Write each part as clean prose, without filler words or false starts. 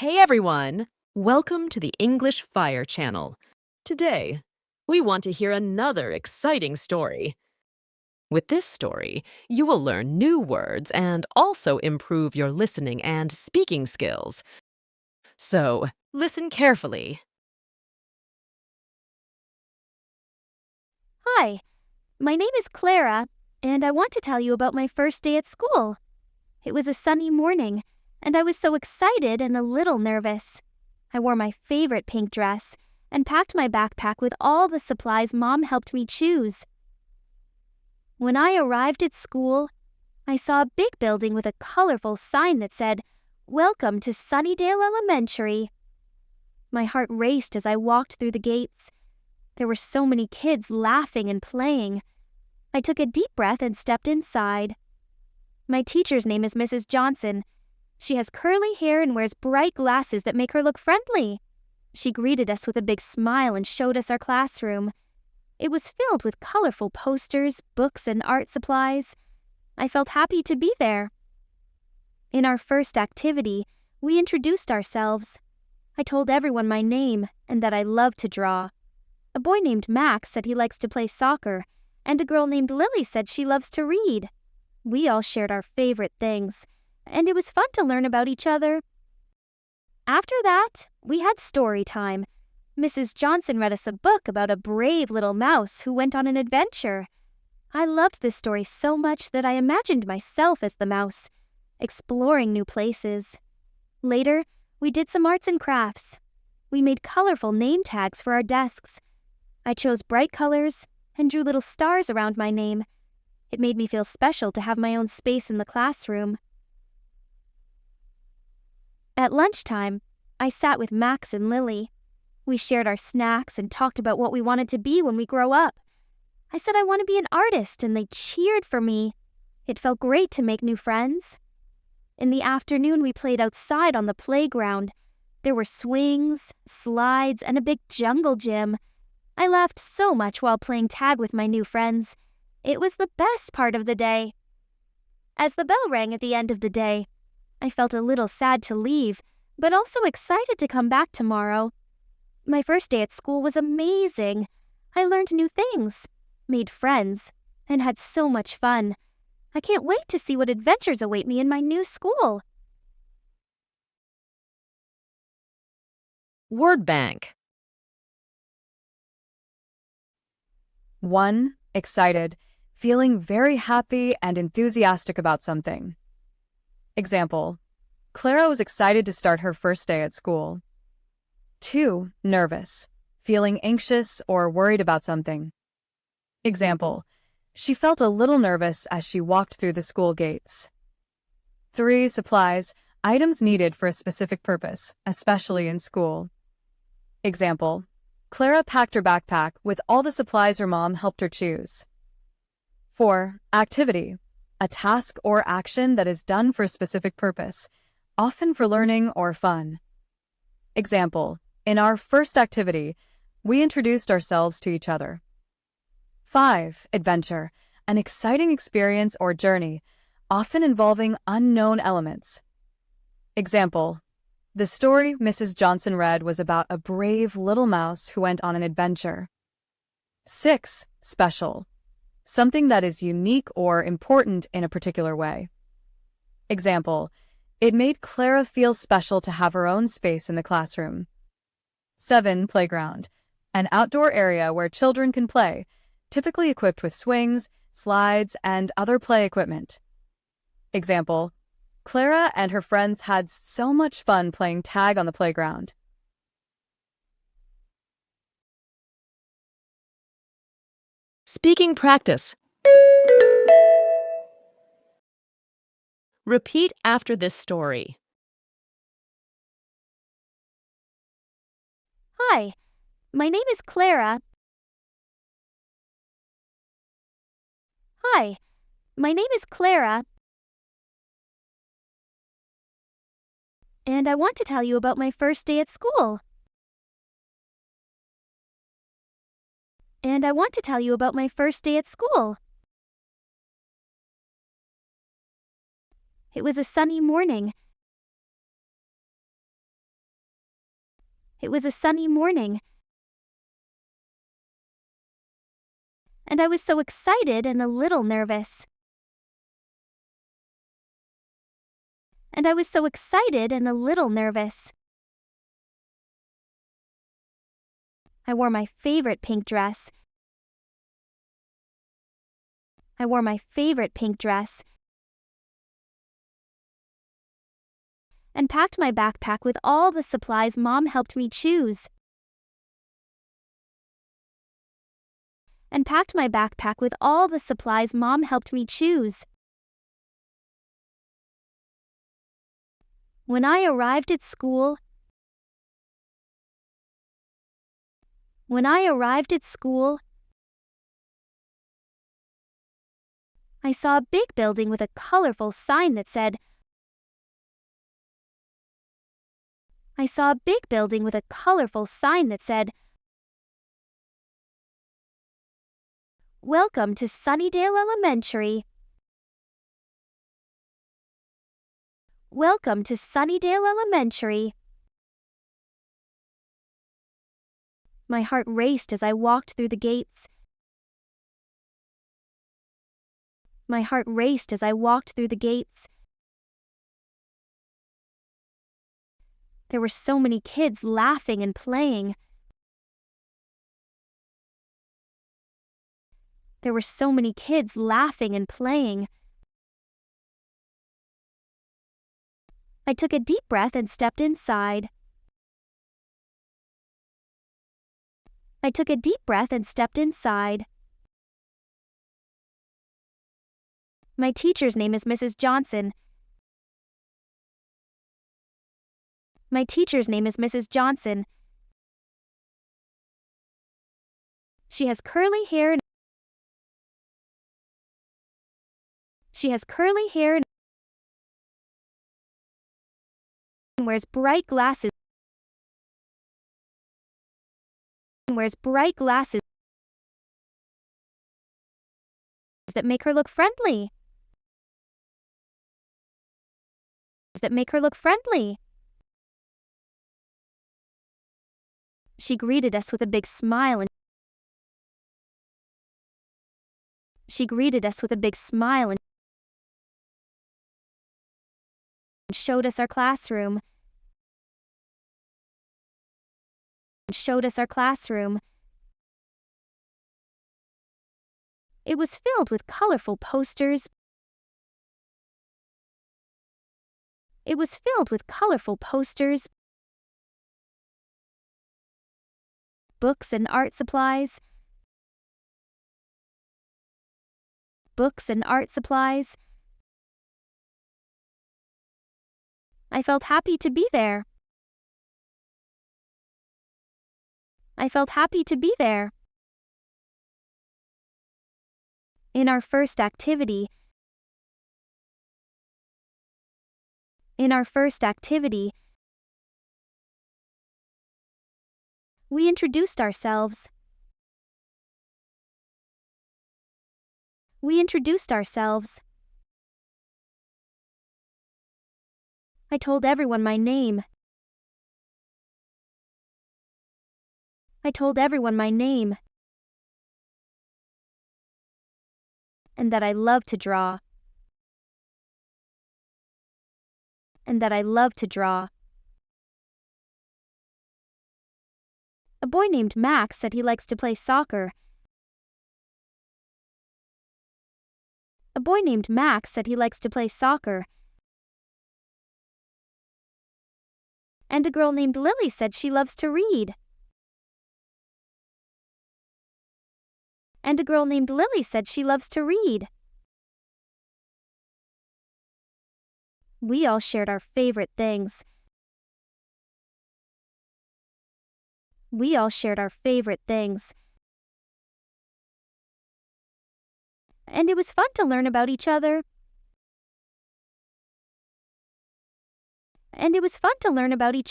Hey everyone! Welcome to the English Fire channel. Today, we want to hear another exciting story. With this story, you will learn new words and also improve your listening and speaking skills. So, listen carefully. Hi, my name is Clara, and I want to tell you about my first day at school. It was a sunny morning, and I was so excited and a little nervous. I wore my favorite pink dress and packed my backpack with all the supplies Mom helped me choose. When I arrived at school, I saw a big building with a colorful sign that said, "Welcome to Sunnydale Elementary." My heart raced as I walked through the gates. There were so many kids laughing and playing. I took a deep breath and stepped inside. My teacher's name is Mrs. Johnson. She has curly hair and wears bright glasses that make her look friendly. She greeted us with a big smile and showed us our classroom. It was filled with colorful posters, books, and art supplies. I felt happy to be there. In our first activity, we introduced ourselves. I told everyone my name and that I love to draw. A boy named Max said he likes to play soccer, and a girl named Lily said she loves to read. We all shared our favorite things, and it was fun to learn about each other. After that, we had story time. Mrs. Johnson read us a book about a brave little mouse who went on an adventure. I loved this story so much that I imagined myself as the mouse, exploring new places. Later, we did some arts and crafts. We made colorful name tags for our desks. I chose bright colors and drew little stars around my name. It made me feel special to have my own space in the classroom. At lunchtime, I sat with Max and Lily. We shared our snacks and talked about what we wanted to be when we grow up. I said I want to be an artist, and they cheered for me. It felt great to make new friends. In the afternoon, we played outside on the playground. There were swings, slides, and a big jungle gym. I laughed so much while playing tag with my new friends. It was the best part of the day. As the bell rang at the end of the day, I felt a little sad to leave, but also excited to come back tomorrow. My first day at school was amazing. I learned new things, made friends, and had so much fun. I can't wait to see what adventures await me in my new school. Word bank. 1. Excited, feeling very happy and enthusiastic about something. Example, Clara was excited to start her first day at school. 2. Nervous, feeling anxious or worried about something. Example, she felt a little nervous as she walked through the school gates. 3. Supplies, items needed for a specific purpose, especially in school. Example, Clara packed her backpack with all the supplies her mom helped her choose. 4. Activity, a task or action that is done for a specific purpose, often for learning or fun. Example, in our first activity, we introduced ourselves to each other. 5. Adventure, an exciting experience or journey, often involving unknown elements. Example, the story Mrs. Johnson read was about a brave little mouse who went on an adventure. 6. Special, something that is unique or important in a particular way. Example, it made Clara feel special to have her own space in the classroom. 7. Playground, an outdoor area where children can play, typically equipped with swings, slides, and other play equipment. Example, Clara and her friends had so much fun playing tag on the playground. Speaking practice. Repeat after this story. Hi, my name is Clara. Hi, my name is Clara, and I want to tell you about my first day at school. And I want to tell you about my first day at school. It was a sunny morning, It was a sunny morning, and I was so excited and a little nervous. And I was so excited and a little nervous. I wore my favorite pink dress. I wore my favorite pink dress and packed my backpack with all the supplies Mom helped me choose. And packed my backpack with all the supplies Mom helped me choose. When I arrived at school, I saw a big building with a colorful sign that said, "Welcome to Sunnydale Elementary." Welcome to Sunnydale Elementary. My heart raced as I walked through the gates. My heart raced as I walked through the gates. There were so many kids laughing and playing. There were so many kids laughing and playing. I took a deep breath and stepped inside. I took a deep breath and stepped inside. My teacher's name is Mrs. Johnson. My teacher's name is Mrs. Johnson. She has curly hair and wears bright glasses. That make her look friendly. She greeted us with a big smile and showed us our classroom. It was filled with colorful posters. Books and art supplies. I felt happy to be there. In our first activity, we introduced ourselves. I told everyone my name. And that I love to draw. A boy named Max said he likes to play soccer. And a girl named Lily said she loves to read. We all shared our favorite things. And it was fun to learn about each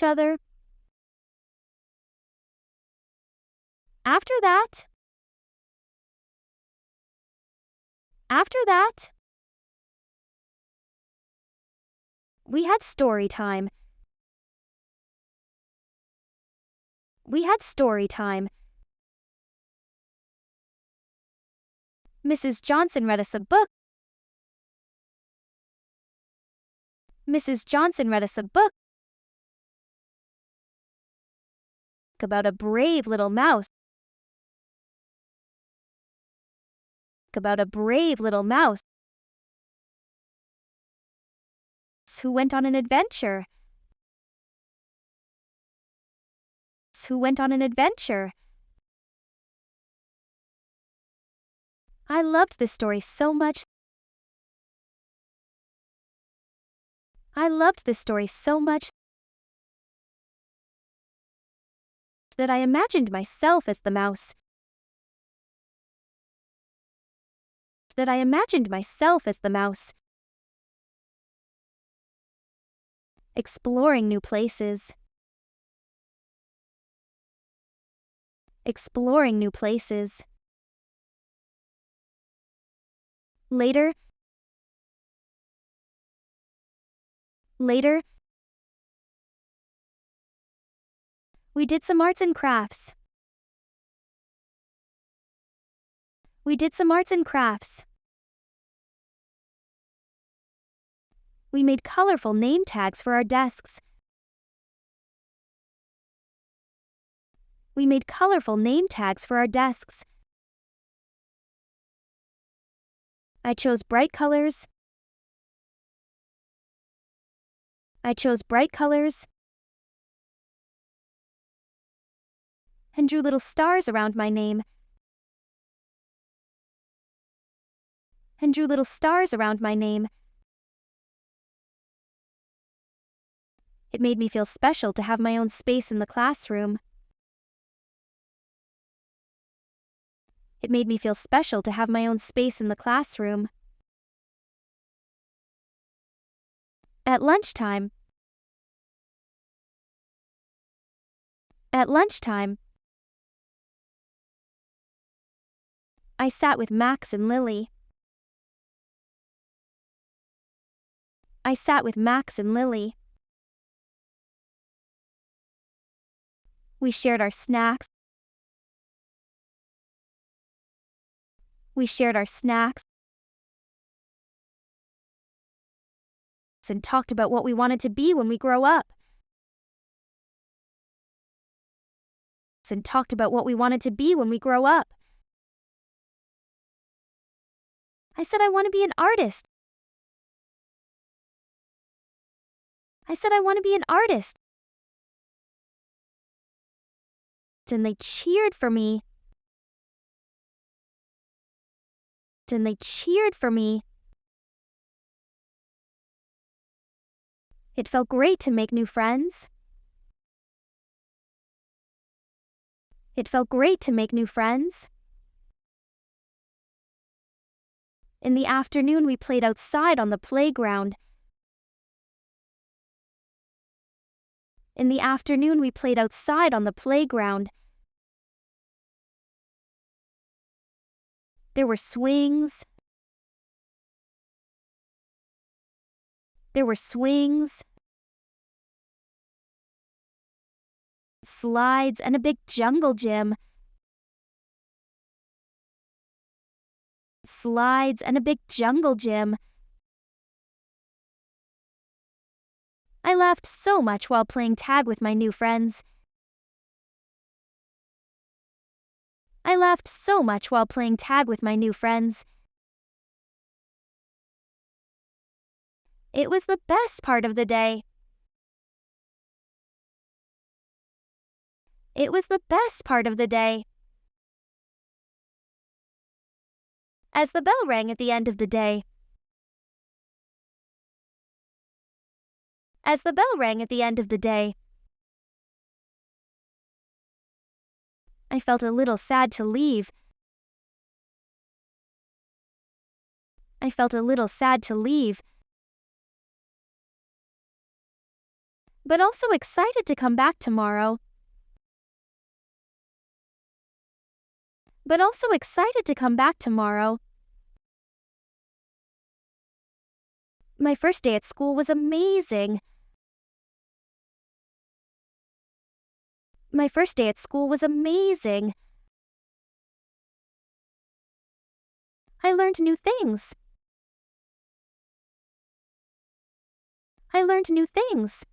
other. After that, we had story time. We had story time. Mrs. Johnson read us a book. Mrs. Johnson read us a book about a brave little mouse. About a brave little mouse who went on an adventure. Who went on an adventure. I loved this story so much. I loved this story so much that I imagined myself as the mouse. That I imagined myself as the mouse. Exploring new places. Exploring new places. Later, we did some arts and crafts. We did some arts and crafts. We made colorful name tags for our desks. We made colorful name tags for our desks. I chose bright colors. I chose bright colors and drew little stars around my name. And drew little stars around my name. It made me feel special to have my own space in the classroom. It made me feel special to have my own space in the classroom. At lunchtime, I sat with Max and Lily. I sat with Max and Lily. We shared our snacks. We shared our snacks and talked about what we wanted to be when we grow up. And talked about what we wanted to be when we grow up. I said I want to be an artist. I said I want to be an artist. And they cheered for me. And they cheered for me. It felt great to make new friends. It felt great to make new friends. In the afternoon, we played outside on the playground. In the afternoon, we played outside on the playground. There were swings. There were swings, slides, and a big jungle gym. Slides and a big jungle gym. I laughed so much while playing tag with my new friends. I laughed so much while playing tag with my new friends. It was the best part of the day. It was the best part of the day. As the bell rang at the end of the day. As the bell rang at the end of the day. I felt a little sad to leave. I felt a little sad to leave. But also excited to come back tomorrow. But also excited to come back tomorrow. My first day at school was amazing. My first day at school was amazing. I learned new things. I learned new things.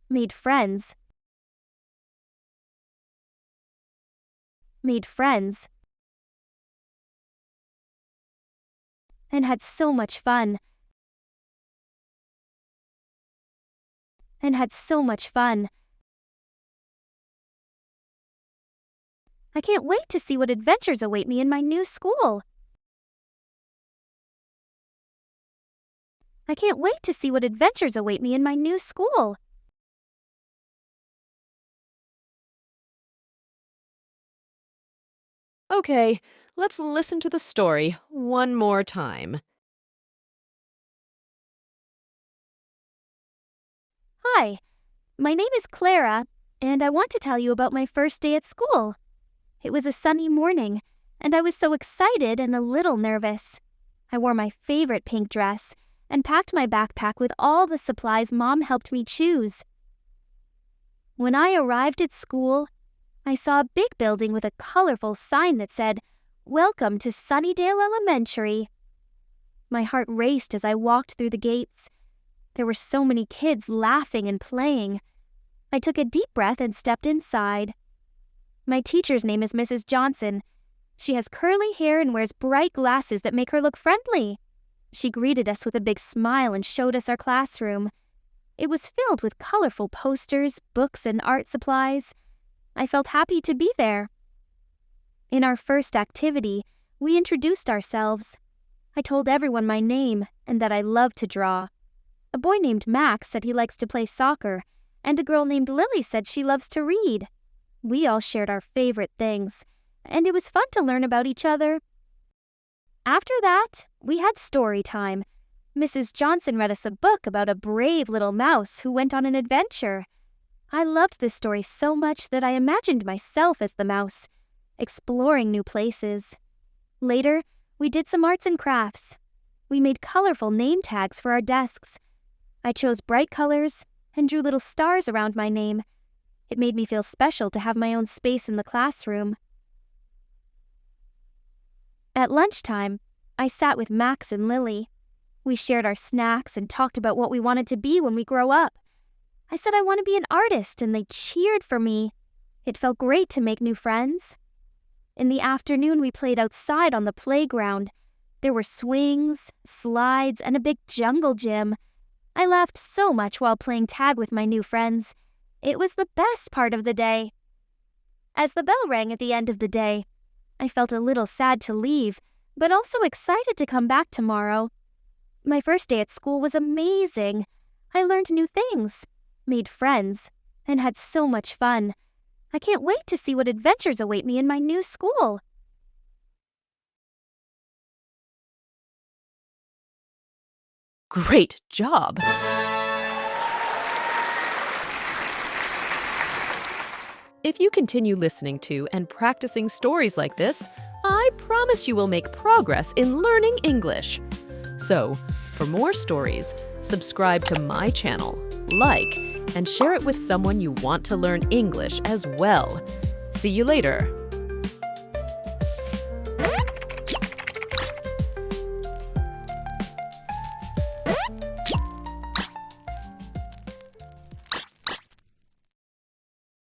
Made friends. Made friends. And had so much fun. And had so much fun. I can't wait to see what adventures await me in my new school. I can't wait to see what adventures await me in my new school. Okay, let's listen to the story one more time. Hi, my name is Clara, and I want to tell you about my first day at school. It was a sunny morning, and I was so excited and a little nervous. I wore my favorite pink dress and packed my backpack with all the supplies Mom helped me choose. When I arrived at school, I saw a big building with a colorful sign that said, "Welcome to Sunnydale Elementary." My heart raced as I walked through the gates. There were so many kids laughing and playing. I took a deep breath and stepped inside. My teacher's name is Mrs. Johnson. She has curly hair and wears bright glasses that make her look friendly. She greeted us with a big smile and showed us our classroom. It was filled with colorful posters, books, and art supplies. I felt happy to be there. In our first activity, we introduced ourselves. I told everyone my name and that I love to draw. A boy named Max said he likes to play soccer, and a girl named Lily said she loves to read. We all shared our favorite things, and it was fun to learn about each other. After that, we had story time. Mrs. Johnson read us a book about a brave little mouse who went on an adventure. I loved this story so much that I imagined myself as the mouse, exploring new places. Later, we did some arts and crafts. We made colorful name tags for our desks. I chose bright colors and drew little stars around my name. It made me feel special to have my own space in the classroom. At lunchtime, I sat with Max and Lily. We shared our snacks and talked about what we wanted to be when we grow up. I said I want to be an artist, and they cheered for me. It felt great to make new friends. In the afternoon, we played outside on the playground. There were swings, slides, and a big jungle gym. I laughed so much while playing tag with my new friends. It was the best part of the day. As the bell rang at the end of the day, I felt a little sad to leave, but also excited to come back tomorrow. My first day at school was amazing. I learned new things, made friends, and had so much fun. I can't wait to see what adventures await me in my new school. Great job! If you continue listening to and practicing stories like this, I promise you will make progress in learning English. So, for more stories, subscribe to my channel, like, and share it with someone you want to learn English as well. See you later!